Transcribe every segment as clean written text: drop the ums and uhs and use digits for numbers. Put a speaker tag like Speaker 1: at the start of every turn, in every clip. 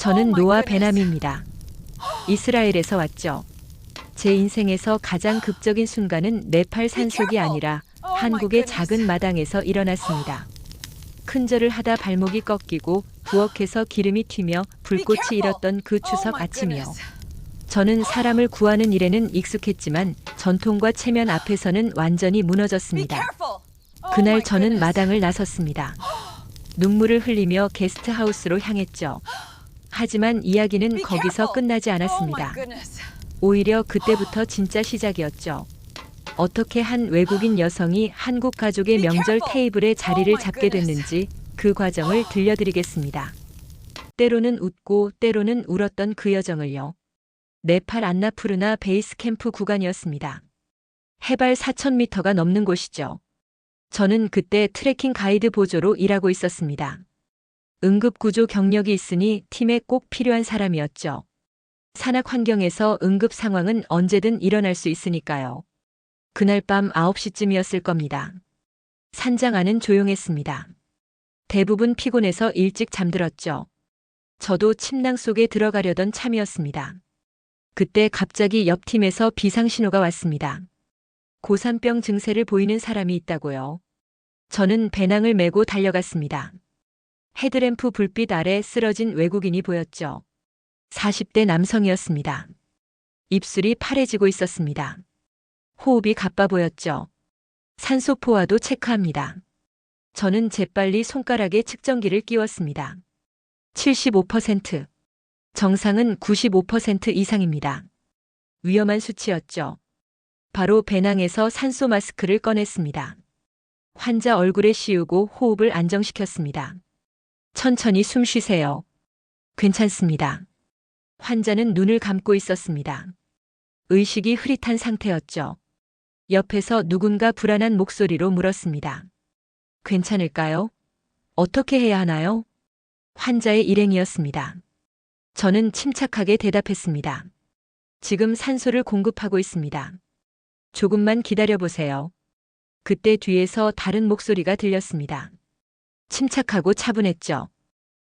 Speaker 1: 저는 노아 베남입니다. 이스라엘에서 왔죠. 제 인생에서 가장 극적인 순간은 네팔 산속이 아니라 한국의 작은 마당에서 일어났습니다. 큰절을 하다 발목이 꺾이고 부엌에서 기름이 튀며 불꽃이 일었던 그 추석 아침이요. 저는 사람을 구하는 일에는 익숙했지만 전통과 체면 앞에서는 완전히 무너졌습니다. 그날 저는 마당을 나섰습니다. 눈물을 흘리며 게스트하우스로 향했죠. 하지만 이야기는 거기서 끝나지 않았습니다. 오히려 그때부터 진짜 시작이었죠. 어떻게 한 외국인 여성이 한국 가족의 명절 테이블에 자리를 잡게 됐는지 그 과정을 들려드리겠습니다. 때로는 웃고 때로는 울었던 그 여정을요. 네팔 안나푸르나 베이스 캠프 구간이었습니다. 해발 4,000m가 넘는 곳이죠. 저는 그때 트레킹 가이드 보조로 일하고 있었습니다. 응급구조 경력이 있으니 팀에 꼭 필요한 사람이었죠. 산악 환경에서 응급 상황은 언제든 일어날 수 있으니까요. 그날 밤 9시쯤이었을 겁니다. 산장 안은 조용했습니다. 대부분 피곤해서 일찍 잠들었죠. 저도 침낭 속에 들어가려던 참이었습니다. 그때 갑자기 옆 팀에서 비상신호가 왔습니다. 고산병 증세를 보이는 사람이 있다고요. 저는 배낭을 메고 달려갔습니다. 헤드램프 불빛 아래 쓰러진 외국인이 보였죠. 40대 남성이었습니다. 입술이 파래지고 있었습니다. 호흡이 가빠 보였죠. 산소 포화도 체크합니다. 저는 재빨리 손가락에 측정기를 끼웠습니다. 75%. 정상은 95% 이상입니다. 위험한 수치였죠. 바로 배낭에서 산소 마스크를 꺼냈습니다. 환자 얼굴에 씌우고 호흡을 안정시켰습니다. 천천히 숨 쉬세요. 괜찮습니다. 환자는 눈을 감고 있었습니다. 의식이 흐릿한 상태였죠. 옆에서 누군가 불안한 목소리로 물었습니다. 괜찮을까요? 어떻게 해야 하나요? 환자의 일행이었습니다. 저는 침착하게 대답했습니다. 지금 산소를 공급하고 있습니다. 조금만 기다려보세요. 그때 뒤에서 다른 목소리가 들렸습니다. 침착하고 차분했죠.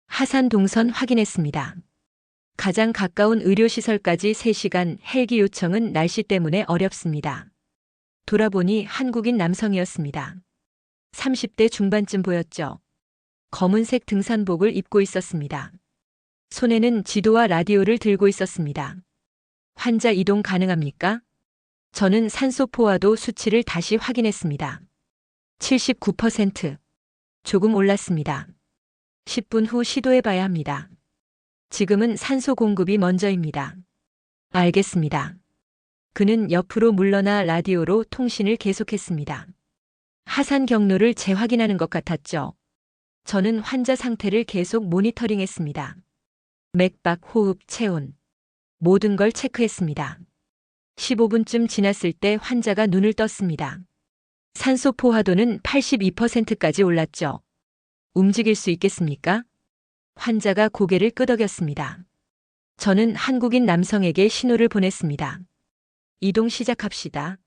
Speaker 1: 하산 동선 확인했습니다. 가장 가까운 의료시설까지 3시간, 헬기 요청은 날씨 때문에 어렵습니다. 돌아보니 한국인 남성이었습니다. 30대 중반쯤 보였죠. 검은색 등산복을 입고 있었습니다. 손에는 지도와 라디오를 들고 있었습니다. 환자 이동 가능합니까? 저는 산소 포화도 수치를 다시 확인했습니다. 79%. 조금 올랐습니다. 10분 후 시도해봐야 합니다. 지금은 산소 공급이 먼저입니다. 알겠습니다. 그는 옆으로 물러나 라디오로 통신을 계속했습니다. 하산 경로를 재확인하는 것 같았죠. 저는 환자 상태를 계속 모니터링했습니다. 맥박, 호흡, 체온. 모든 걸 체크했습니다. 15분쯤 지났을 때 환자가 눈을 떴습니다. 산소 포화도는 82%까지 올랐죠. 움직일 수 있겠습니까? 환자가 고개를 끄덕였습니다. 저는 한국인 남성에게 신호를 보냈습니다. 이동 시작합시다.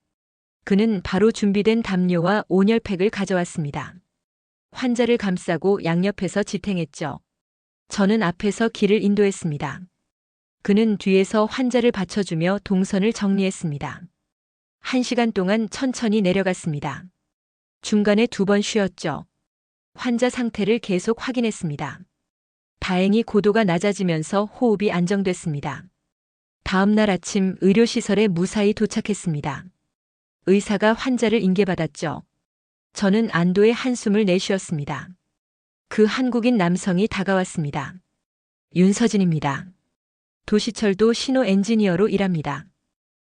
Speaker 1: 그는 바로 준비된 담요와 온열팩을 가져왔습니다. 환자를 감싸고 양옆에서 지탱했죠. 저는 앞에서 길을 인도했습니다. 그는 뒤에서 환자를 받쳐주며 동선을 정리했습니다. 1시간 동안 천천히 내려갔습니다. 중간에 2번 쉬었죠. 환자 상태를 계속 확인했습니다. 다행히 고도가 낮아지면서 호흡이 안정됐습니다. 다음 날 아침 의료시설에 무사히 도착했습니다. 의사가 환자를 인계받았죠. 저는 안도의 한숨을 내쉬었습니다. 그 한국인 남성이 다가왔습니다. 윤서진입니다. 도시철도 신호 엔지니어로 일합니다.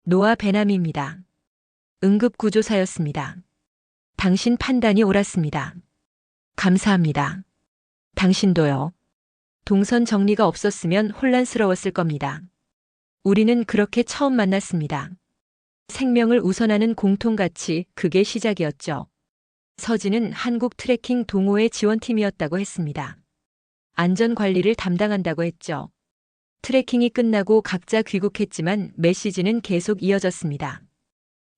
Speaker 1: 노아 베남입니다. 응급구조사였습니다. 당신 판단이 옳았습니다. 감사합니다. 당신도요. 동선 정리가 없었으면 혼란스러웠을 겁니다. 우리는 그렇게 처음 만났습니다. 생명을 우선하는 공통가치, 그게 시작이었죠. 서진은 한국 트레킹 동호회 지원팀이었다고 했습니다. 안전관리를 담당한다고 했죠. 트레킹이 끝나고 각자 귀국했지만 메시지는 계속 이어졌습니다.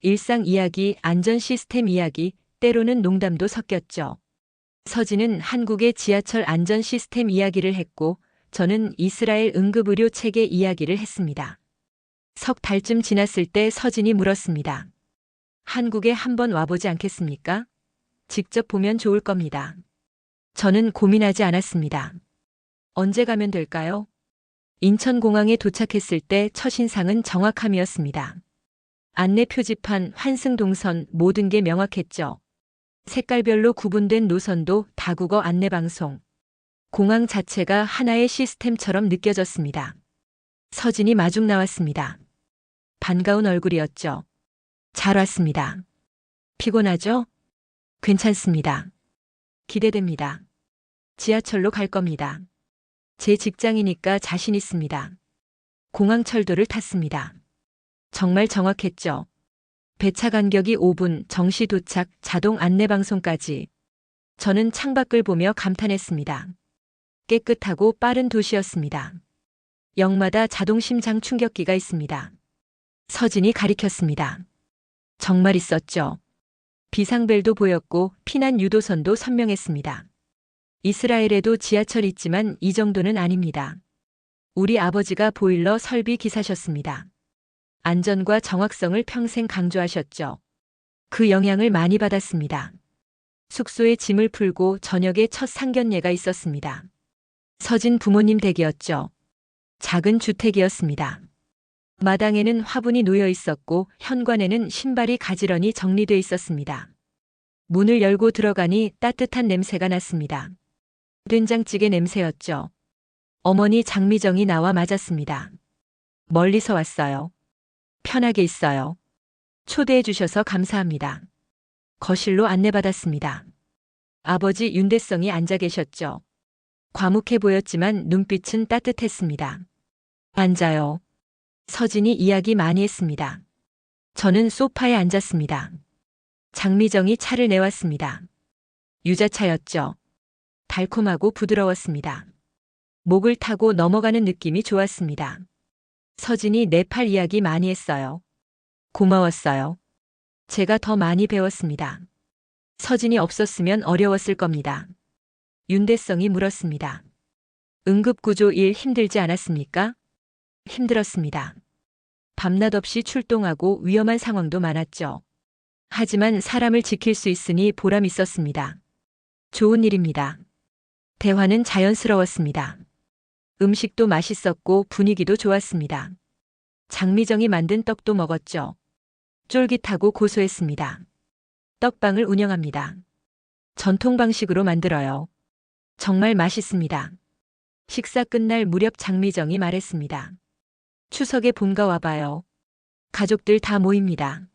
Speaker 1: 일상 이야기, 안전 시스템 이야기, 때로는 농담도 섞였죠. 서진은 한국의 지하철 안전 시스템 이야기를 했고 저는 이스라엘 응급의료 체계 이야기를 했습니다. 석 달쯤 지났을 때 서진이 물었습니다. 한국에 한번 와보지 않겠습니까? 직접 보면 좋을 겁니다. 저는 고민하지 않았습니다. 언제 가면 될까요? 인천공항에 도착했을 때 첫인상은 정확함이었습니다. 안내 표지판, 환승 동선 모든 게 명확했죠. 색깔별로 구분된 노선도 다국어 안내방송. 공항 자체가 하나의 시스템처럼 느껴졌습니다. 서진이 마중 나왔습니다. 반가운 얼굴이었죠. 잘 왔습니다. 피곤하죠? 괜찮습니다. 기대됩니다. 지하철로 갈 겁니다. 제 직장이니까 자신 있습니다. 공항철도를 탔습니다. 정말 정확했죠. 배차 간격이 5분, 정시 도착, 자동 안내방송까지. 저는 창밖을 보며 감탄했습니다. 깨끗하고 빠른 도시였습니다. 역마다 자동 심장 충격기가 있습니다. 서진이 가리켰습니다. 정말 있었죠. 비상벨도 보였고 피난 유도선도 선명했습니다. 이스라엘에도 지하철 있지만 이 정도는 아닙니다. 우리 아버지가 보일러 설비 기사셨습니다. 안전과 정확성을 평생 강조하셨죠. 그 영향을 많이 받았습니다. 숙소에 짐을 풀고 저녁에 첫 상견례가 있었습니다. 서진 부모님 댁이었죠. 작은 주택이었습니다. 마당에는 화분이 놓여 있었고 현관에는 신발이 가지런히 정리돼 있었습니다. 문을 열고 들어가니 따뜻한 냄새가 났습니다. 된장찌개 냄새였죠. 어머니 장미정이 나와 맞았습니다. 멀리서 왔어요. 편하게 있어요. 초대해 주셔서 감사합니다. 거실로 안내받았습니다. 아버지 윤대성이 앉아 계셨죠. 과묵해 보였지만 눈빛은 따뜻했습니다. 앉아요. 서진이 이야기 많이 했습니다. 저는 소파에 앉았습니다. 장미정이 차를 내왔습니다. 유자차였죠. 달콤하고 부드러웠습니다. 목을 타고 넘어가는 느낌이 좋았습니다. 서진이 네팔 이야기 많이 했어요. 고마웠어요. 제가 더 많이 배웠습니다. 서진이 없었으면 어려웠을 겁니다. 윤대성이 물었습니다. 응급구조 일 힘들지 않았습니까? 힘들었습니다. 밤낮 없이 출동하고 위험한 상황도 많았죠. 하지만 사람을 지킬 수 있으니 보람 있었습니다. 좋은 일입니다. 대화는 자연스러웠습니다. 음식도 맛있었고 분위기도 좋았습니다. 장미정이 만든 떡도 먹었죠. 쫄깃하고 고소했습니다. 떡방을 운영합니다. 전통 방식으로 만들어요. 정말 맛있습니다. 식사 끝날 무렵 장미정이 말했습니다. 추석에 본가 와봐요. 가족들 다 모입니다.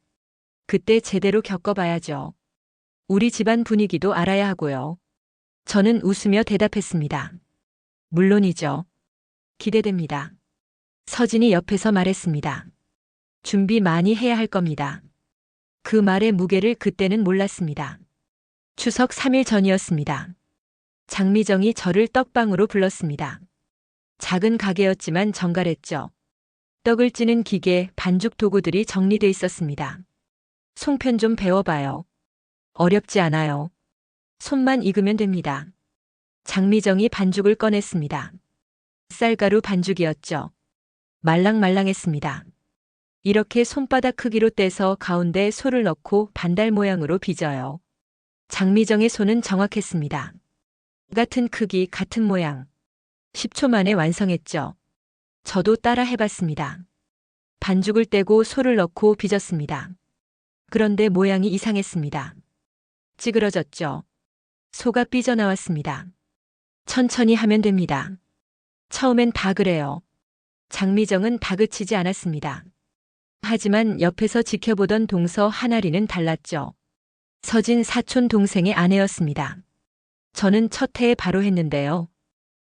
Speaker 1: 그때 제대로 겪어봐야죠. 우리 집안 분위기도 알아야 하고요. 저는 웃으며 대답했습니다. 물론이죠. 기대됩니다. 서진이 옆에서 말했습니다. 준비 많이 해야 할 겁니다. 그 말의 무게를 그때는 몰랐습니다. 추석 3일 전이었습니다. 장미정이 저를 떡방으로 불렀습니다. 작은 가게였지만 정갈했죠. 떡을 찌는 기계, 반죽 도구들이 정리돼 있었습니다. 송편 좀 배워봐요. 어렵지 않아요. 손만 익으면 됩니다. 장미정이 반죽을 꺼냈습니다. 쌀가루 반죽이었죠. 말랑말랑했습니다. 이렇게 손바닥 크기로 떼서 가운데 소를 넣고 반달 모양으로 빚어요. 장미정의 손은 정확했습니다. 같은 크기, 같은 모양. 10초 만에 완성했죠. 저도 따라 해봤습니다. 반죽을 떼고 소를 넣고 빚었습니다. 그런데 모양이 이상했습니다. 찌그러졌죠. 소가 삐져나왔습니다. 천천히 하면 됩니다. 처음엔 다 그래요. 장미정은 다그치지 않았습니다. 하지만 옆에서 지켜보던 동서 하나리는 달랐죠. 서진 사촌 동생의 아내였습니다. 저는 첫 해에 바로 했는데요.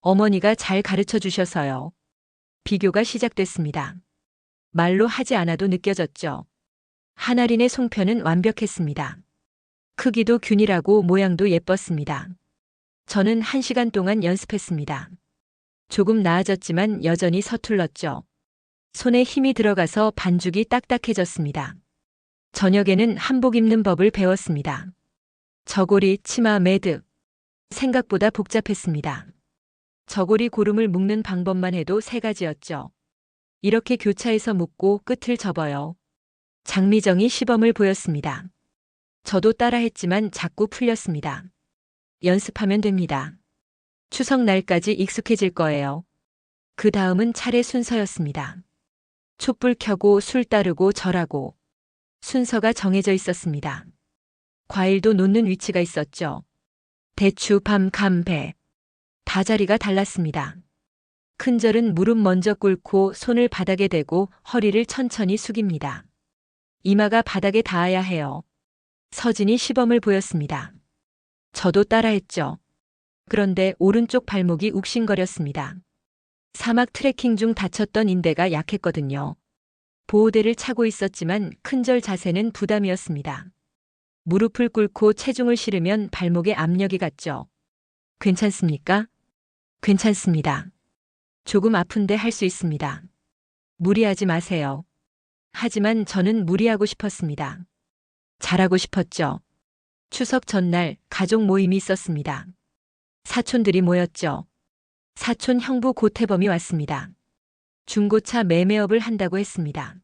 Speaker 1: 어머니가 잘 가르쳐 주셔서요. 비교가 시작됐습니다. 말로 하지 않아도 느껴졌죠. 하나린의 송편은 완벽했습니다. 크기도 균일하고 모양도 예뻤습니다. 저는 1시간 동안 연습했습니다. 조금 나아졌지만 여전히 서툴렀죠. 손에 힘이 들어가서 반죽이 딱딱해졌습니다. 저녁에는 한복 입는 법을 배웠습니다. 저고리, 치마, 매듭. 생각보다 복잡했습니다. 저고리 고름을 묶는 방법만 해도 3가지였죠. 이렇게 교차해서 묶고 끝을 접어요. 장미정이 시범을 보였습니다. 저도 따라했지만 자꾸 풀렸습니다. 연습하면 됩니다. 추석 날까지 익숙해질 거예요. 그 다음은 차례 순서였습니다. 촛불 켜고 술 따르고 절하고 순서가 정해져 있었습니다. 과일도 놓는 위치가 있었죠. 대추, 밤, 감, 배. 다 자리가 달랐습니다. 큰절은 무릎 먼저 꿇고 손을 바닥에 대고 허리를 천천히 숙입니다. 이마가 바닥에 닿아야 해요. 서진이 시범을 보였습니다. 저도 따라했죠. 그런데 오른쪽 발목이 욱신거렸습니다. 사막 트레킹 중 다쳤던 인대가 약했거든요. 보호대를 차고 있었지만 큰절 자세는 부담이었습니다. 무릎을 꿇고 체중을 실으면 발목에 압력이 갔죠. 괜찮습니까? 괜찮습니다. 조금 아픈데 할 수 있습니다. 무리하지 마세요. 하지만 저는 무리하고 싶었습니다. 잘하고 싶었죠. 추석 전날 가족 모임이 있었습니다. 사촌들이 모였죠. 사촌 형부 고태범이 왔습니다. 중고차 매매업을 한다고 했습니다.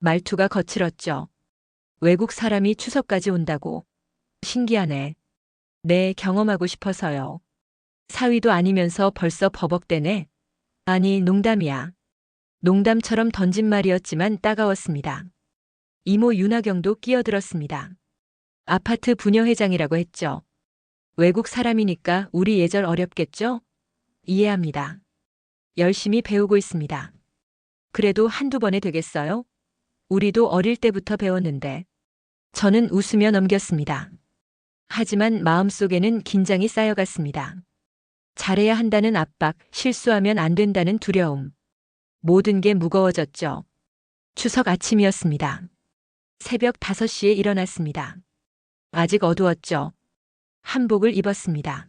Speaker 1: 말투가 거칠었죠. 외국 사람이 추석까지 온다고. 신기하네. 네, 경험하고 싶어서요. 사위도 아니면서 벌써 버벅대네. 아니, 농담이야. 농담처럼 던진 말이었지만 따가웠습니다. 이모 윤하경도 끼어들었습니다. 아파트 부녀회장이라고 했죠. 외국 사람이니까 우리 예절 어렵겠죠? 이해합니다. 열심히 배우고 있습니다. 그래도 한두 번에 되겠어요? 우리도 어릴 때부터 배웠는데. 저는 웃으며 넘겼습니다. 하지만 마음속에는 긴장이 쌓여갔습니다. 잘해야 한다는 압박, 실수하면 안 된다는 두려움. 모든 게 무거워졌죠. 추석 아침이었습니다. 새벽 5시에 일어났습니다. 아직 어두웠죠. 한복을 입었습니다.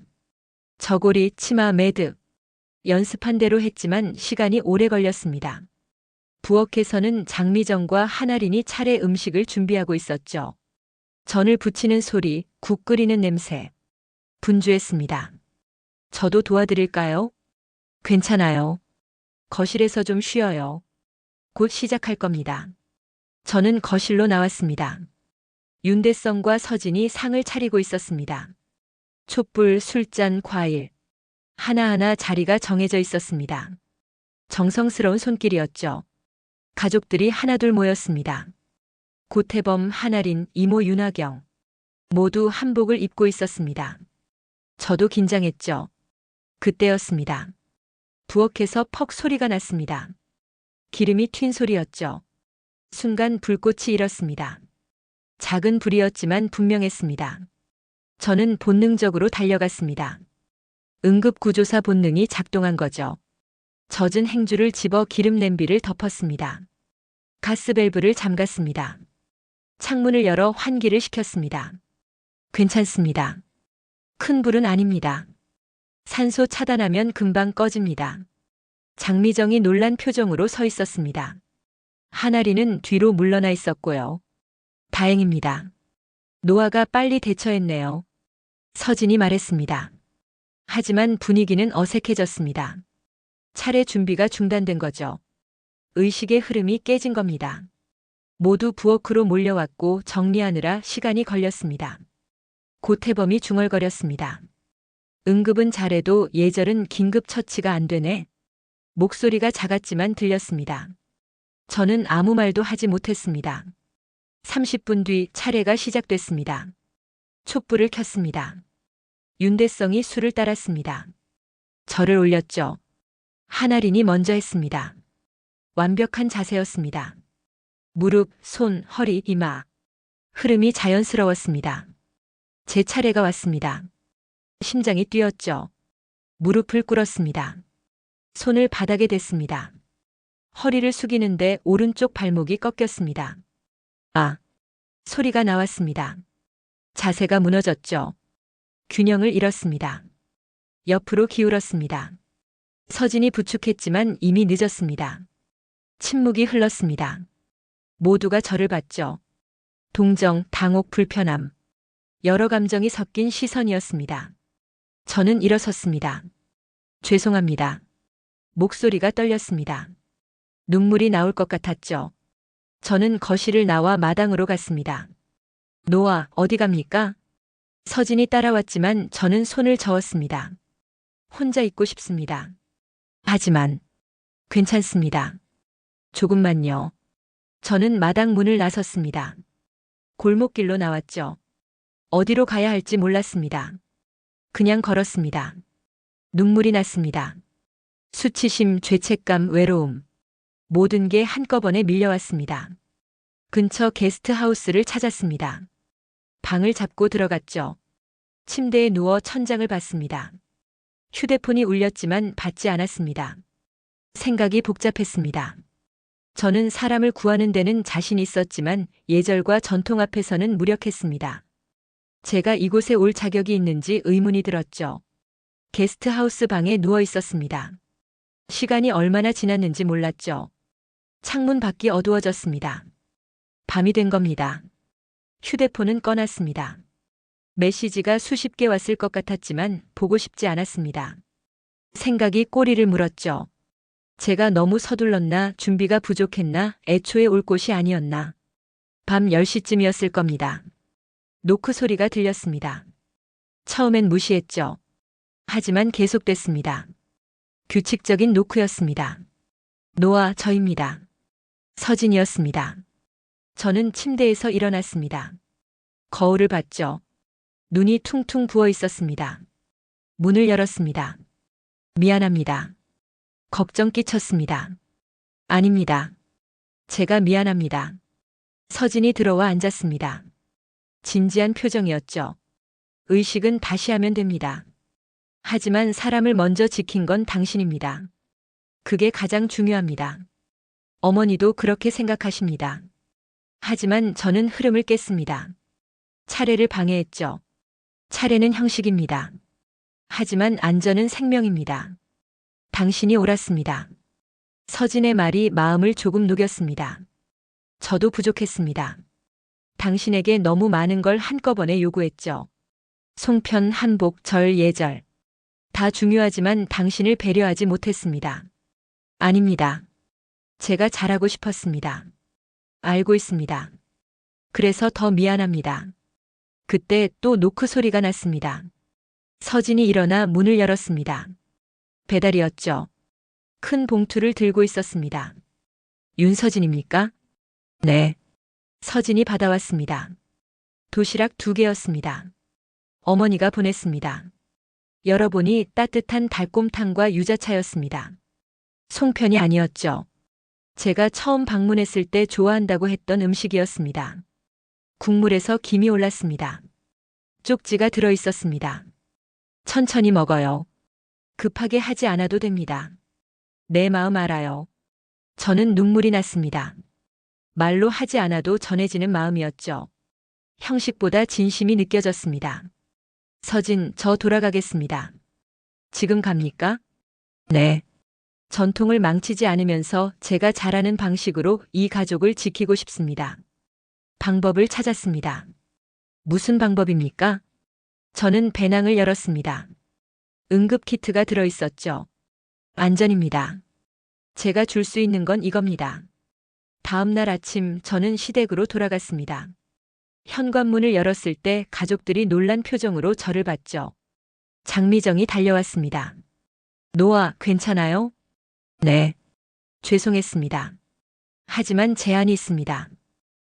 Speaker 1: 저고리, 치마, 매듭. 연습한 대로 했지만 시간이 오래 걸렸습니다. 부엌에서는 장미정과 한아린이 차례 음식을 준비하고 있었죠. 전을 부치는 소리, 국 끓이는 냄새. 분주했습니다. 저도 도와드릴까요? 괜찮아요. 거실에서 좀 쉬어요. 곧 시작할 겁니다. 저는 거실로 나왔습니다. 윤대성과 서진이 상을 차리고 있었습니다. 촛불, 술잔, 과일. 하나하나 자리가 정해져 있었습니다. 정성스러운 손길이었죠. 가족들이 하나둘 모였습니다. 고태범, 한아린, 이모 윤하경. 모두 한복을 입고 있었습니다. 저도 긴장했죠. 그때였습니다. 부엌에서 퍽 소리가 났습니다. 기름이 튄 소리였죠. 순간 불꽃이 일었습니다. 작은 불이었지만 분명했습니다. 저는 본능적으로 달려갔습니다. 응급구조사 본능이 작동한 거죠. 젖은 행주를 집어 기름 냄비를 덮었습니다. 가스밸브를 잠갔습니다. 창문을 열어 환기를 시켰습니다. 괜찮습니다. 큰 불은 아닙니다. 산소 차단하면 금방 꺼집니다. 장미정이 놀란 표정으로 서 있었습니다. 한아리는 뒤로 물러나 있었고요. 다행입니다. 노아가 빨리 대처했네요. 서진이 말했습니다. 하지만 분위기는 어색해졌습니다. 차례 준비가 중단된 거죠. 의식의 흐름이 깨진 겁니다. 모두 부엌으로 몰려왔고 정리하느라 시간이 걸렸습니다. 고태범이 중얼거렸습니다. 응급은 잘해도 예절은 긴급 처치가 안 되네. 목소리가 작았지만 들렸습니다. 저는 아무 말도 하지 못했습니다. 30분 뒤 차례가 시작됐습니다. 촛불을 켰습니다. 윤대성이 술을 따랐습니다. 절을 올렸죠. 한아린이 먼저 했습니다. 완벽한 자세였습니다. 무릎, 손, 허리, 이마. 흐름이 자연스러웠습니다. 제 차례가 왔습니다. 심장이 뛰었죠. 무릎을 꿇었습니다. 손을 바닥에 댔습니다. 허리를 숙이는데 오른쪽 발목이 꺾였습니다. 아! 소리가 나왔습니다. 자세가 무너졌죠. 균형을 잃었습니다. 옆으로 기울었습니다. 서진이 부축했지만 이미 늦었습니다. 침묵이 흘렀습니다. 모두가 저를 봤죠. 동정, 당혹, 불편함. 여러 감정이 섞인 시선이었습니다. 저는 일어섰습니다. 죄송합니다. 목소리가 떨렸습니다. 눈물이 나올 것 같았죠. 저는 거실을 나와 마당으로 갔습니다. 노아, 어디 갑니까? 서진이 따라왔지만 저는 손을 저었습니다. 혼자 있고 싶습니다. 하지만 괜찮습니다. 조금만요. 저는 마당 문을 나섰습니다. 골목길로 나왔죠. 어디로 가야 할지 몰랐습니다. 그냥 걸었습니다. 눈물이 났습니다. 수치심, 죄책감, 외로움. 모든 게 한꺼번에 밀려왔습니다. 근처 게스트하우스를 찾았습니다. 방을 잡고 들어갔죠. 침대에 누워 천장을 봤습니다. 휴대폰이 울렸지만 받지 않았습니다. 생각이 복잡했습니다. 저는 사람을 구하는 데는 자신 있었지만 예절과 전통 앞에서는 무력했습니다. 제가 이곳에 올 자격이 있는지 의문이 들었죠. 게스트하우스 방에 누워 있었습니다. 시간이 얼마나 지났는지 몰랐죠. 창문 밖이 어두워졌습니다. 밤이 된 겁니다. 휴대폰은 꺼놨습니다. 메시지가 수십 개 왔을 것 같았지만 보고 싶지 않았습니다. 생각이 꼬리를 물었죠. 제가 너무 서둘렀나, 준비가 부족했나, 애초에 올 곳이 아니었나. 밤 10시쯤이었을 겁니다. 노크 소리가 들렸습니다. 처음엔 무시했죠. 하지만 계속됐습니다. 규칙적인 노크였습니다. 노아, 저입니다. 서진이었습니다. 저는 침대에서 일어났습니다. 거울을 봤죠. 눈이 퉁퉁 부어 있었습니다. 문을 열었습니다. 미안합니다. 걱정 끼쳤습니다. 아닙니다. 제가 미안합니다. 서진이 들어와 앉았습니다. 진지한 표정이었죠. 의식은 다시 하면 됩니다. 하지만 사람을 먼저 지킨 건 당신입니다. 그게 가장 중요합니다. 어머니도 그렇게 생각하십니다. 하지만 저는 흐름을 깼습니다. 차례를 방해했죠. 차례는 형식입니다. 하지만 안전은 생명입니다. 당신이 옳았습니다. 서진의 말이 마음을 조금 녹였습니다. 저도 부족했습니다. 당신에게 너무 많은 걸 한꺼번에 요구했죠. 송편, 한복, 절, 예절. 다 중요하지만 당신을 배려하지 못했습니다. 아닙니다. 제가 잘하고 싶었습니다. 알고 있습니다. 그래서 더 미안합니다. 그때 또 노크 소리가 났습니다. 서진이 일어나 문을 열었습니다. 배달이었죠. 큰 봉투를 들고 있었습니다. 윤서진입니까? 네. 서진이 받아왔습니다. 도시락 2개였습니다. 어머니가 보냈습니다. 열어보니 따뜻한 달곰탕과 유자차였습니다. 송편이 아니었죠. 제가 처음 방문했을 때 좋아한다고 했던 음식이었습니다. 국물에서 김이 올랐습니다. 쪽지가 들어 있었습니다. 천천히 먹어요. 급하게 하지 않아도 됩니다. 내 마음 알아요. 저는 눈물이 났습니다. 말로 하지 않아도 전해지는 마음이었죠. 형식보다 진심이 느껴졌습니다. 서진, 저 돌아가겠습니다. 지금 갑니까? 네. 전통을 망치지 않으면서 제가 잘하는 방식으로 이 가족을 지키고 싶습니다. 방법을 찾았습니다. 무슨 방법입니까? 저는 배낭을 열었습니다. 응급키트가 들어있었죠. 안전입니다. 제가 줄 수 있는 건 이겁니다. 다음 날 아침 저는 시댁으로 돌아갔습니다. 현관문을 열었을 때 가족들이 놀란 표정으로 저를 봤죠. 장미정이 달려왔습니다. 노아, 괜찮아요? 네. 죄송했습니다. 하지만 제한이 있습니다.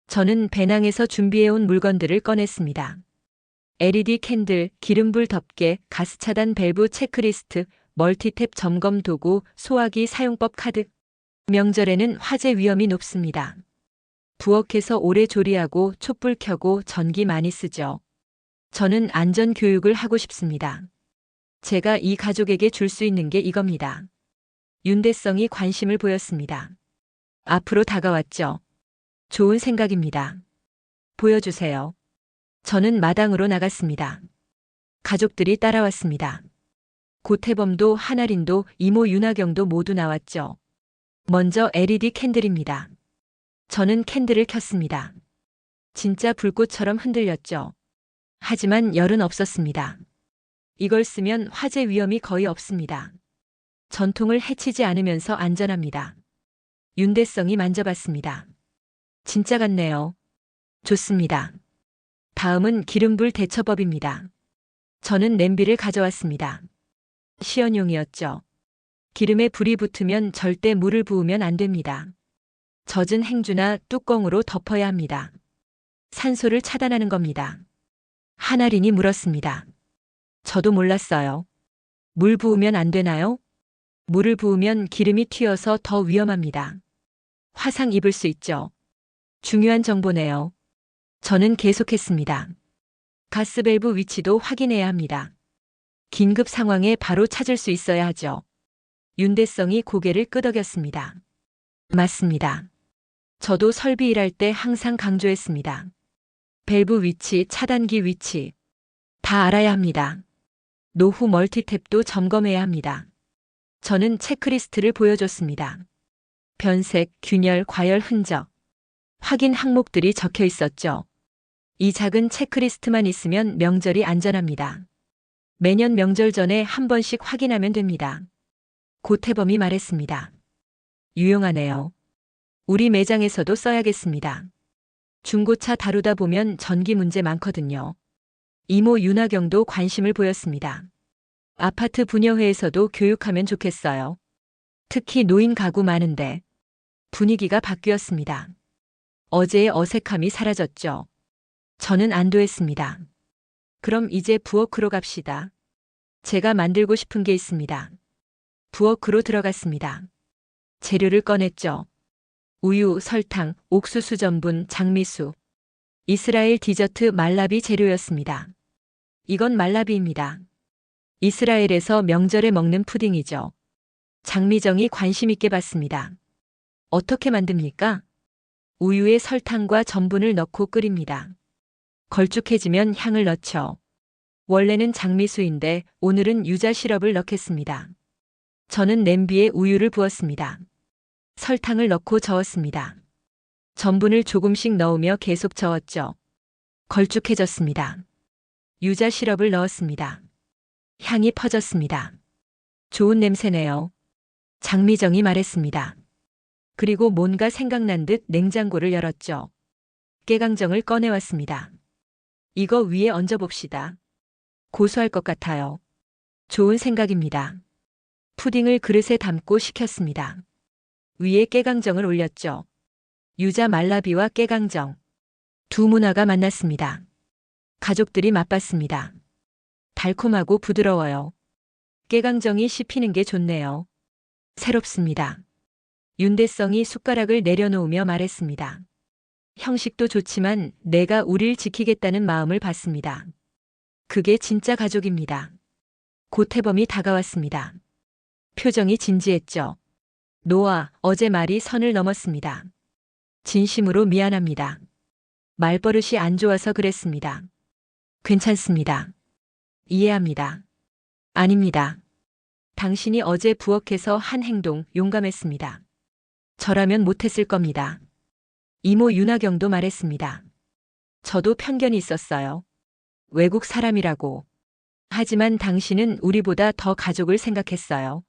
Speaker 1: 저는 배낭에서 준비해온 물건들을 꺼냈습니다. LED 캔들, 기름불 덮개, 가스 차단 밸브 체크리스트, 멀티탭 점검 도구, 소화기 사용법 카드. 명절에는 화재 위험이 높습니다. 부엌에서 오래 조리하고 촛불 켜고 전기 많이 쓰죠. 저는 안전 교육을 하고 싶습니다. 제가 이 가족에게 줄 수 있는 게 이겁니다. 윤대성이 관심을 보였습니다. 앞으로 다가왔죠. 좋은 생각입니다. 보여주세요. 저는 마당으로 나갔습니다. 가족들이 따라왔습니다. 고태범도 한아린도 이모 윤하경도 모두 나왔죠. 먼저 LED 캔들입니다. 저는 캔들을 켰습니다. 진짜 불꽃처럼 흔들렸죠. 하지만 열은 없었습니다. 이걸 쓰면 화재 위험이 거의 없습니다. 전통을 해치지 않으면서 안전합니다. 윤대성이 만져봤습니다. 진짜 같네요. 좋습니다. 다음은 기름불 대처법입니다. 저는 냄비를 가져왔습니다. 시연용이었죠. 기름에 불이 붙으면 절대 물을 부으면 안 됩니다. 젖은 행주나 뚜껑으로 덮어야 합니다. 산소를 차단하는 겁니다. 하나린이 물었습니다. 저도 몰랐어요. 물 부으면 안 되나요? 물을 부으면 기름이 튀어서 더 위험합니다. 화상 입을 수 있죠. 중요한 정보네요. 저는 계속했습니다. 가스밸브 위치도 확인해야 합니다. 긴급 상황에 바로 찾을 수 있어야 하죠. 윤대성이 고개를 끄덕였습니다. 맞습니다. 저도 설비 일할 때 항상 강조했습니다. 밸브 위치, 차단기 위치 다 알아야 합니다. 노후 멀티탭도 점검해야 합니다. 저는 체크리스트를 보여줬습니다. 변색, 균열, 과열 흔적, 확인 항목들이 적혀 있었죠. 이 작은 체크리스트만 있으면 명절이 안전합니다. 매년 명절 전에 한 번씩 확인하면 됩니다. 고태범이 말했습니다. 유용하네요. 우리 매장에서도 써야겠습니다. 중고차 다루다 보면 전기 문제 많거든요. 이모 윤하경도 관심을 보였습니다. 아파트 분여회에서도 교육하면 좋겠어요. 특히 노인 가구 많은데 분위기가 바뀌었습니다. 어제의 어색함이 사라졌죠. 저는 안도했습니다. 그럼 이제 부엌으로 갑시다. 제가 만들고 싶은 게 있습니다. 부엌으로 들어갔습니다. 재료를 꺼냈죠. 우유, 설탕, 옥수수 전분, 장미수. 이스라엘 디저트 말라비 재료였습니다. 이건 말라비입니다. 이스라엘에서 명절에 먹는 푸딩이죠. 장미정이 관심 있게 봤습니다. 어떻게 만듭니까? 우유에 설탕과 전분을 넣고 끓입니다. 걸쭉해지면 향을 넣죠. 원래는 장미수인데 오늘은 유자 시럽을 넣겠습니다. 저는 냄비에 우유를 부었습니다. 설탕을 넣고 저었습니다. 전분을 조금씩 넣으며 계속 저었죠. 걸쭉해졌습니다. 유자 시럽을 넣었습니다. 향이 퍼졌습니다. 좋은 냄새네요. 장미정이 말했습니다. 그리고 뭔가 생각난 듯 냉장고를 열었죠. 깨강정을 꺼내왔습니다. 이거 위에 얹어봅시다. 고소할 것 같아요. 좋은 생각입니다. 푸딩을 그릇에 담고 식혔습니다. 위에 깨강정을 올렸죠. 유자 말라비와 깨강정. 두 문화가 만났습니다. 가족들이 맛봤습니다. 달콤하고 부드러워요. 깨강정이 씹히는 게 좋네요. 새롭습니다. 윤대성이 숟가락을 내려놓으며 말했습니다. 형식도 좋지만 내가 우릴 지키겠다는 마음을 봤습니다. 그게 진짜 가족입니다. 고태범이 다가왔습니다. 표정이 진지했죠. 노아, 어제 말이 선을 넘었습니다. 진심으로 미안합니다. 말버릇이 안 좋아서 그랬습니다. 괜찮습니다. 이해합니다. 아닙니다. 당신이 어제 부엌에서 한 행동 용감했습니다. 저라면 못했을 겁니다. 이모 윤하경도 말했습니다. 저도 편견이 있었어요. 외국 사람이라고. 하지만 당신은 우리보다 더 가족을 생각했어요.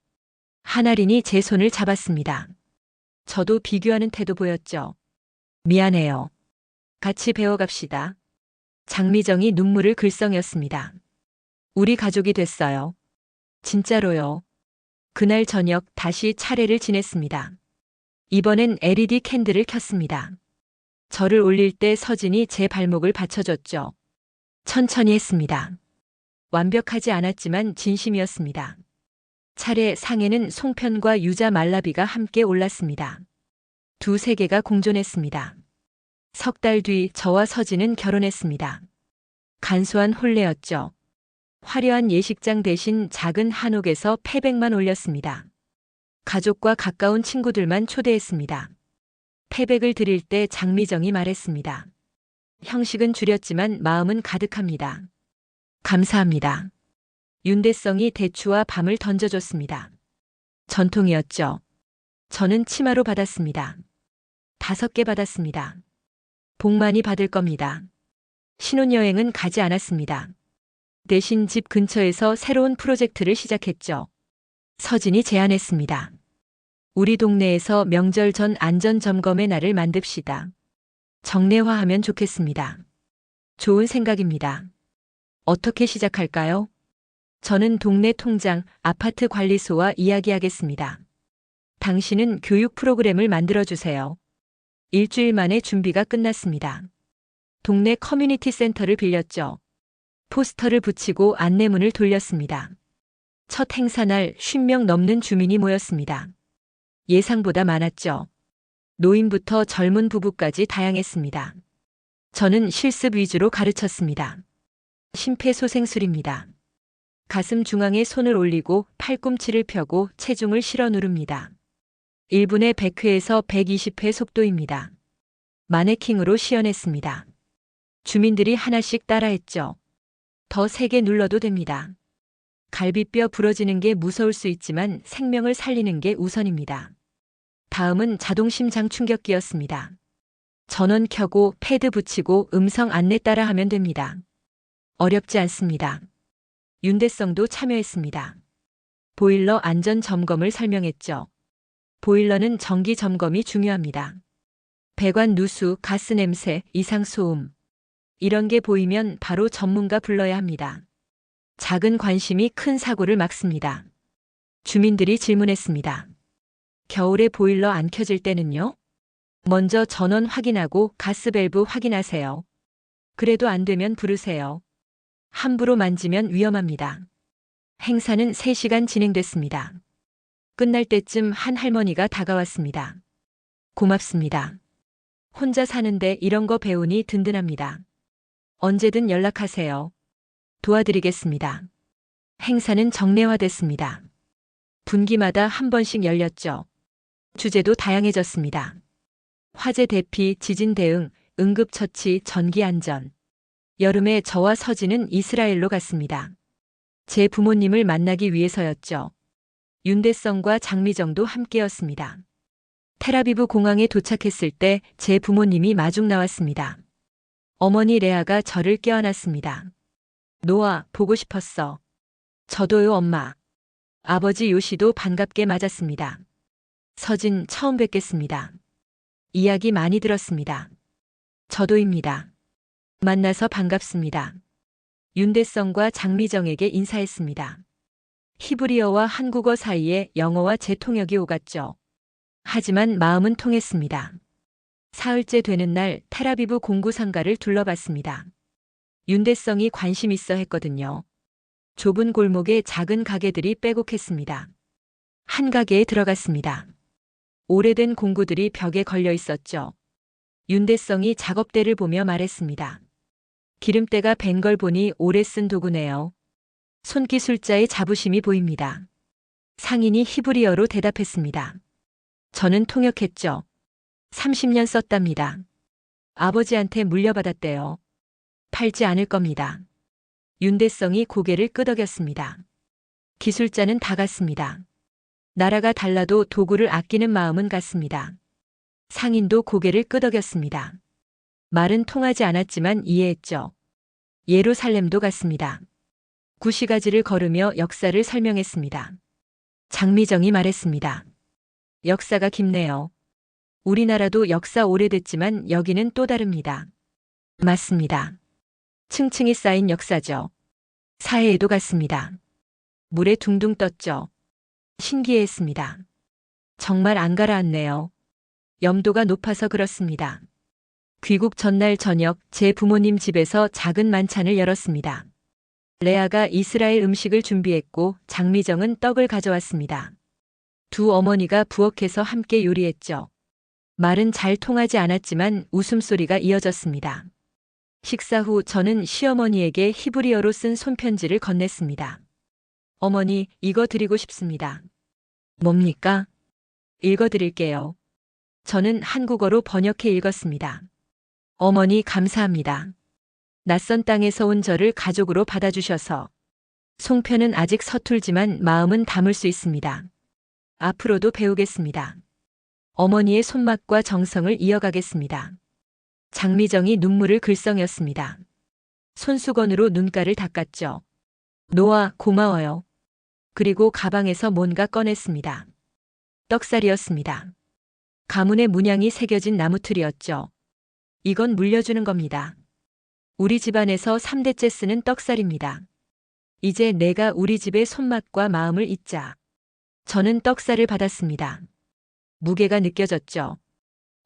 Speaker 1: 하나린이 제 손을 잡았습니다. 저도 비교하는 태도 보였죠. 미안해요. 같이 배워갑시다. 장미정이 눈물을 글썽였습니다. 우리 가족이 됐어요. 진짜로요. 그날 저녁 다시 차례를 지냈습니다. 이번엔 LED 캔들을 켰습니다. 절을 올릴 때 서진이 제 발목을 받쳐줬죠. 천천히 했습니다. 완벽하지 않았지만 진심이었습니다. 차례 상에는 송편과 유자 말라비가 함께 올랐습니다. 두 세계가 공존했습니다. 석 달 뒤 저와 서진은 결혼했습니다. 간소한 혼례였죠. 화려한 예식장 대신 작은 한옥에서 패백만 올렸습니다. 가족과 가까운 친구들만 초대했습니다. 패백을 드릴 때 장미정이 말했습니다. 형식은 줄였지만 마음은 가득합니다. 감사합니다. 윤대성이 대추와 밤을 던져줬습니다. 전통이었죠. 저는 치마로 받았습니다. 5개 받았습니다. 복 많이 받을 겁니다. 신혼여행은 가지 않았습니다. 대신 집 근처에서 새로운 프로젝트를 시작했죠. 서진이 제안했습니다. 우리 동네에서 명절 전 안전점검의 날을 만듭시다. 정례화하면 좋겠습니다. 좋은 생각입니다. 어떻게 시작할까요? 저는 동네 통장, 아파트 관리소와 이야기하겠습니다. 당신은 교육 프로그램을 만들어주세요. 일주일 만에 준비가 끝났습니다. 동네 커뮤니티 센터를 빌렸죠. 포스터를 붙이고 안내문을 돌렸습니다. 첫 행사날 50명 넘는 주민이 모였습니다. 예상보다 많았죠. 노인부터 젊은 부부까지 다양했습니다. 저는 실습 위주로 가르쳤습니다. 심폐소생술입니다. 가슴 중앙에 손을 올리고 팔꿈치를 펴고 체중을 실어 누릅니다. 1분에 100회에서 120회 속도입니다. 마네킹으로 시연했습니다. 주민들이 하나씩 따라했죠. 더 세게 눌러도 됩니다. 갈비뼈 부러지는 게 무서울 수 있지만 생명을 살리는 게 우선입니다. 다음은 자동심장 충격기였습니다. 전원 켜고 패드 붙이고 음성 안내 따라 하면 됩니다. 어렵지 않습니다. 윤대성도 참여했습니다. 보일러 안전 점검을 설명했죠. 보일러는 정기 점검이 중요합니다. 배관 누수, 가스 냄새, 이상 소음. 이런 게 보이면 바로 전문가 불러야 합니다. 작은 관심이 큰 사고를 막습니다. 주민들이 질문했습니다. 겨울에 보일러 안 켜질 때는요? 먼저 전원 확인하고 가스 밸브 확인하세요. 그래도 안 되면 부르세요. 함부로 만지면 위험합니다. 행사는 3시간 진행됐습니다. 끝날 때쯤 한 할머니가 다가왔습니다. 고맙습니다. 혼자 사는데 이런 거 배우니 든든합니다. 언제든 연락하세요. 도와드리겠습니다. 행사는 정례화됐습니다. 분기마다 한 번씩 열렸죠. 주제도 다양해졌습니다. 화재 대피, 지진 대응, 응급처치, 전기안전. 여름에 저와 서진은 이스라엘로 갔습니다. 제 부모님을 만나기 위해서였죠. 윤대성과 장미정도 함께였습니다. 텔아비브 공항에 도착했을 때 제 부모님이 마중 나왔습니다. 어머니 레아가 저를 껴안았습니다. 노아, 보고 싶었어. 저도요, 엄마. 아버지 요시도 반갑게 맞았습니다. 서진, 처음 뵙겠습니다. 이야기 많이 들었습니다. 저도입니다. 만나서 반갑습니다. 윤대성과 장미정에게 인사했습니다. 히브리어와 한국어 사이에 영어와 제 통역이 오갔죠. 하지만 마음은 통했습니다. 사흘째 되는 날 텔아비브 공구상가를 둘러봤습니다. 윤대성이 관심 있어 했거든요. 좁은 골목에 작은 가게들이 빼곡했습니다. 한 가게에 들어갔습니다. 오래된 공구들이 벽에 걸려 있었죠. 윤대성이 작업대를 보며 말했습니다. 기름때가 밴 걸 보니 오래 쓴 도구네요. 손기술자의 자부심이 보입니다. 상인이 히브리어로 대답했습니다. 저는 통역했죠. 30년 썼답니다. 아버지한테 물려받았대요. 팔지 않을 겁니다. 윤대성이 고개를 끄덕였습니다. 기술자는 다 같습니다. 나라가 달라도 도구를 아끼는 마음은 같습니다. 상인도 고개를 끄덕였습니다. 말은 통하지 않았지만 이해했죠. 예루살렘도 같습니다. 구시가지를 걸으며 역사를 설명했습니다. 장미정이 말했습니다. 역사가 깊네요. 우리나라도 역사 오래됐지만 여기는 또 다릅니다. 맞습니다. 층층이 쌓인 역사죠. 사해에도 같습니다. 물에 둥둥 떴죠. 신기했습니다. 정말 안 가라앉네요. 염도가 높아서 그렇습니다. 귀국 전날 저녁 제 부모님 집에서 작은 만찬을 열었습니다. 레아가 이스라엘 음식을 준비했고 장미정은 떡을 가져왔습니다. 두 어머니가 부엌에서 함께 요리했죠. 말은 잘 통하지 않았지만 웃음소리가 이어졌습니다. 식사 후 저는 시어머니에게 히브리어로 쓴 손편지를 건넸습니다. 어머니, 이거 드리고 싶습니다. 뭡니까? 읽어드릴게요. 저는 한국어로 번역해 읽었습니다. 어머니 감사합니다. 낯선 땅에서 온 저를 가족으로 받아주셔서. 송편은 아직 서툴지만 마음은 담을 수 있습니다. 앞으로도 배우겠습니다. 어머니의 손맛과 정성을 이어가겠습니다. 장미정이 눈물을 글썽였습니다. 손수건으로 눈가를 닦았죠. 노아, 고마워요. 그리고 가방에서 뭔가 꺼냈습니다. 떡살이었습니다. 가문의 문양이 새겨진 나무틀이었죠. 이건 물려주는 겁니다. 우리 집안에서 3대째 쓰는 떡살입니다. 이제 내가 우리 집의 손맛과 마음을 잇자. 저는 떡살을 받았습니다. 무게가 느껴졌죠.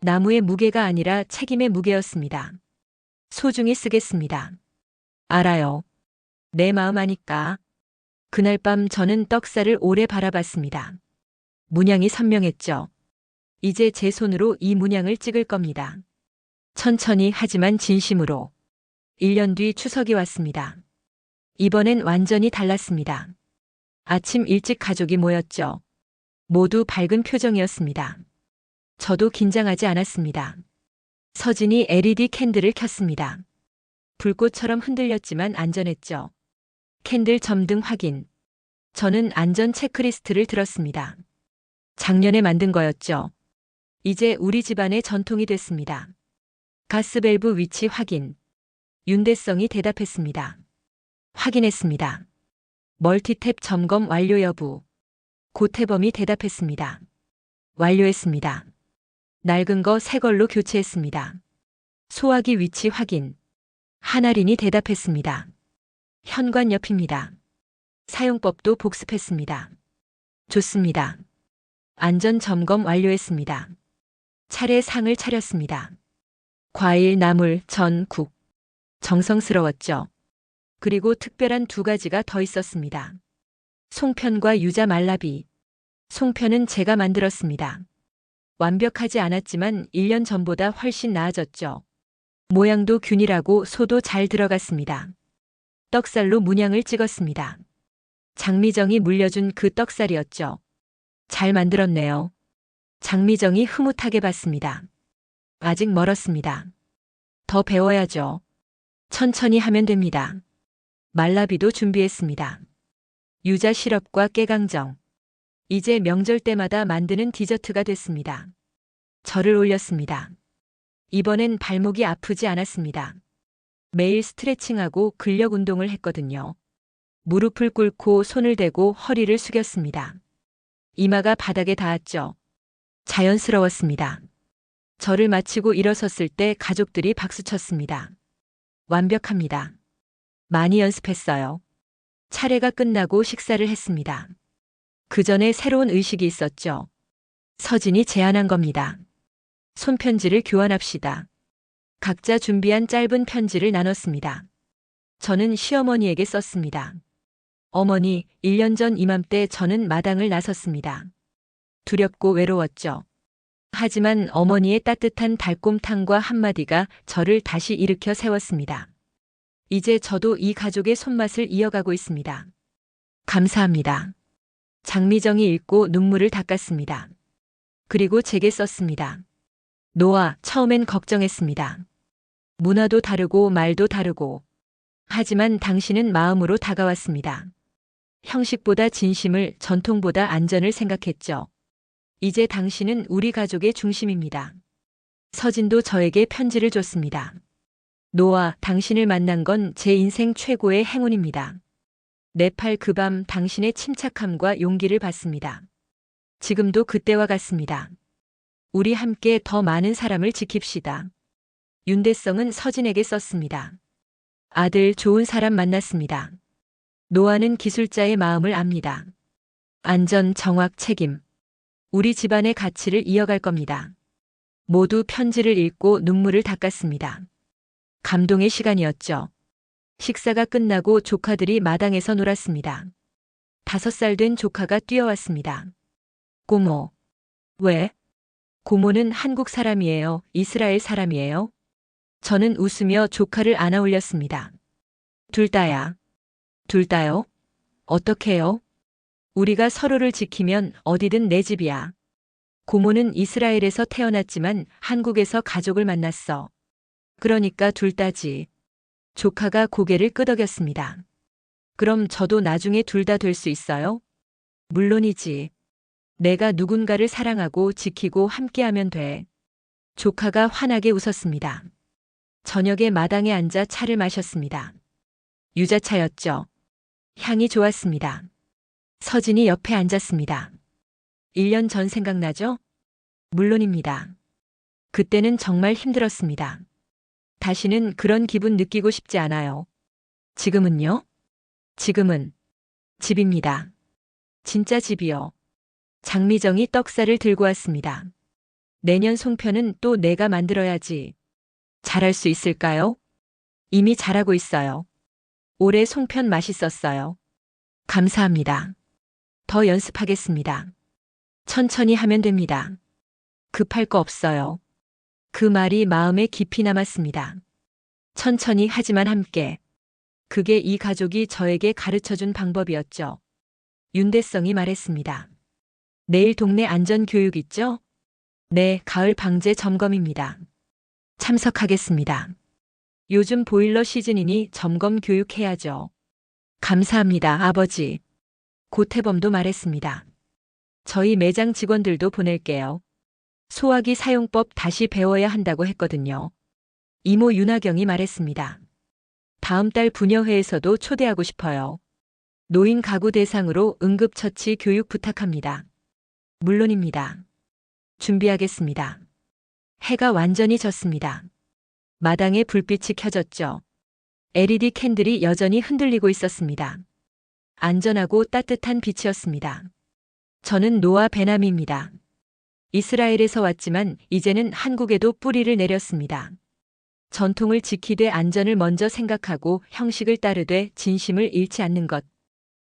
Speaker 1: 나무의 무게가 아니라 책임의 무게였습니다. 소중히 쓰겠습니다. 알아요. 내 마음 아니까. 그날 밤 저는 떡살을 오래 바라봤습니다. 문양이 선명했죠. 이제 제 손으로 이 문양을 찍을 겁니다. 천천히 하지만 진심으로. 1년 뒤 추석이 왔습니다. 이번엔 완전히 달랐습니다. 아침 일찍 가족이 모였죠. 모두 밝은 표정이었습니다. 저도 긴장하지 않았습니다. 서진이 LED 캔들을 켰습니다. 불꽃처럼 흔들렸지만 안전했죠. 캔들 점등 확인. 저는 안전 체크리스트를 들었습니다. 작년에 만든 거였죠. 이제 우리 집안의 전통이 됐습니다. 가스밸브 위치 확인. 윤대성이 대답했습니다. 확인했습니다. 멀티탭 점검 완료 여부. 고태범이 대답했습니다. 완료했습니다. 낡은 거 새 걸로 교체했습니다. 소화기 위치 확인. 한아린이 대답했습니다. 현관 옆입니다. 사용법도 복습했습니다. 좋습니다. 안전 점검 완료했습니다. 차례 상을 차렸습니다. 과일, 나물, 전, 국. 정성스러웠죠. 그리고 특별한 2가지가 더 있었습니다. 송편과 유자 말라비. 송편은 제가 만들었습니다. 완벽하지 않았지만 1년 전보다 훨씬 나아졌죠. 모양도 균일하고 소도 잘 들어갔습니다. 떡살로 문양을 찍었습니다. 장미정이 물려준 그 떡살이었죠. 잘 만들었네요. 장미정이 흐뭇하게 봤습니다. 아직 멀었습니다. 더 배워야죠. 천천히 하면 됩니다. 말라비도 준비했습니다. 유자 시럽과 깨강정. 이제 명절 때마다 만드는 디저트가 됐습니다. 절을 올렸습니다. 이번엔 발목이 아프지 않았습니다. 매일 스트레칭하고 근력 운동을 했거든요. 무릎을 꿇고 손을 대고 허리를 숙였습니다. 이마가 바닥에 닿았죠. 자연스러웠습니다. 절을 마치고 일어섰을 때 가족들이 박수쳤습니다. 완벽합니다. 많이 연습했어요. 차례가 끝나고 식사를 했습니다. 그 전에 새로운 의식이 있었죠. 서진이 제안한 겁니다. 손편지를 교환합시다. 각자 준비한 짧은 편지를 나눴습니다. 저는 시어머니에게 썼습니다. 어머니, 1년 전 이맘때 저는 마당을 나섰습니다. 두렵고 외로웠죠. 하지만 어머니의 따뜻한 달콤탕과 한마디가 저를 다시 일으켜 세웠습니다. 이제 저도 이 가족의 손맛을 이어가고 있습니다. 감사합니다. 장미정이 읽고 눈물을 닦았습니다. 그리고 제게 썼습니다. 노아, 처음엔 걱정했습니다. 문화도 다르고 말도 다르고. 하지만 당신은 마음으로 다가왔습니다. 형식보다 진심을, 전통보다 안전을 생각했죠. 이제 당신은 우리 가족의 중심입니다. 서진도 저에게 편지를 줬습니다. 노아, 당신을 만난 건 제 인생 최고의 행운입니다. 네팔 그 밤 당신의 침착함과 용기를 봤습니다. 지금도 그때와 같습니다. 우리 함께 더 많은 사람을 지킵시다. 윤대성은 서진에게 썼습니다. 아들, 좋은 사람 만났습니다. 노아는 기술자의 마음을 압니다. 안전, 정확, 책임. 우리 집안의 가치를 이어갈 겁니다. 모두 편지를 읽고 눈물을 닦았습니다. 감동의 시간이었죠. 식사가 끝나고 조카들이 마당에서 놀았습니다. 5살 된 조카가 뛰어왔습니다. 고모. 왜? 고모는 한국 사람이에요? 이스라엘 사람이에요? 저는 웃으며 조카를 안아 올렸습니다. 둘 다야. 둘 다요? 어떻게요? 우리가 서로를 지키면 어디든 내 집이야. 고모는 이스라엘에서 태어났지만 한국에서 가족을 만났어. 그러니까 둘 다지. 조카가 고개를 끄덕였습니다. 그럼 저도 나중에 둘 다 될 수 있어요? 물론이지. 내가 누군가를 사랑하고 지키고 함께하면 돼. 조카가 환하게 웃었습니다. 저녁에 마당에 앉아 차를 마셨습니다. 유자차였죠. 향이 좋았습니다. 서진이 옆에 앉았습니다. 1년 전 생각나죠? 물론입니다. 그때는 정말 힘들었습니다. 다시는 그런 기분 느끼고 싶지 않아요. 지금은요? 지금은 집입니다. 진짜 집이요. 장미정이 떡살을 들고 왔습니다. 내년 송편은 또 내가 만들어야지. 잘할 수 있을까요? 이미 잘하고 있어요. 올해 송편 맛있었어요. 감사합니다. 더 연습하겠습니다. 천천히 하면 됩니다. 급할 거 없어요. 그 말이 마음에 깊이 남았습니다. 천천히 하지만 함께. 그게 이 가족이 저에게 가르쳐준 방법이었죠. 윤대성이 말했습니다. 내일 동네 안전교육 있죠? 네, 가을 방제 점검입니다. 참석하겠습니다. 요즘 보일러 시즌이니 점검 교육해야죠. 감사합니다, 아버지. 고태범도 말했습니다. 저희 매장 직원들도 보낼게요. 소화기 사용법 다시 배워야 한다고 했거든요. 이모 윤하경이 말했습니다. 다음 달 부녀회에서도 초대하고 싶어요. 노인 가구 대상으로 응급처치 교육 부탁합니다. 물론입니다. 준비하겠습니다. 해가 완전히 졌습니다. 마당에 불빛이 켜졌죠. LED 캔들이 여전히 흔들리고 있었습니다. 안전하고 따뜻한 빛이었습니다. 저는 노아 베나미입니다. 이스라엘에서 왔지만 이제는 한국에도 뿌리를 내렸습니다. 전통을 지키되 안전을 먼저 생각하고 형식을 따르되 진심을 잃지 않는 것.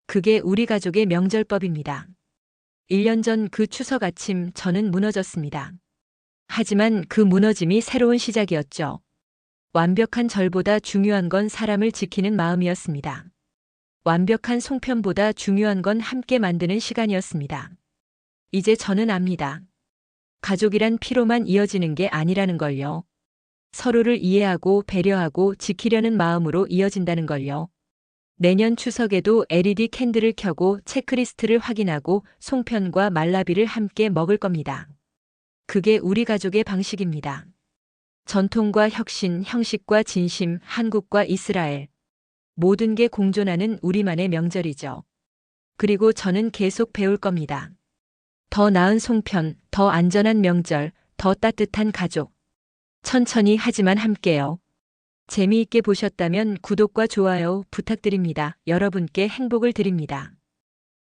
Speaker 1: 그게 우리 가족의 명절법입니다. 1년 전 그 추석 아침 저는 무너졌습니다. 하지만 그 무너짐이 새로운 시작이었죠. 완벽한 절보다 중요한 건 사람을 지키는 마음이었습니다. 완벽한 송편보다 중요한 건 함께 만드는 시간이었습니다. 이제 저는 압니다. 가족이란 피로만 이어지는 게 아니라는 걸요. 서로를 이해하고 배려하고 지키려는 마음으로 이어진다는 걸요. 내년 추석에도 LED 캔들을 켜고 체크리스트를 확인하고 송편과 말라비를 함께 먹을 겁니다. 그게 우리 가족의 방식입니다. 전통과 혁신, 형식과 진심, 한국과 이스라엘. 모든 게 공존하는 우리만의 명절이죠. 그리고 저는 계속 배울 겁니다. 더 나은 송편, 더 안전한 명절, 더 따뜻한 가족. 천천히 하지만 함께요. 재미있게 보셨다면 구독과 좋아요 부탁드립니다. 여러분께 행복을 드립니다.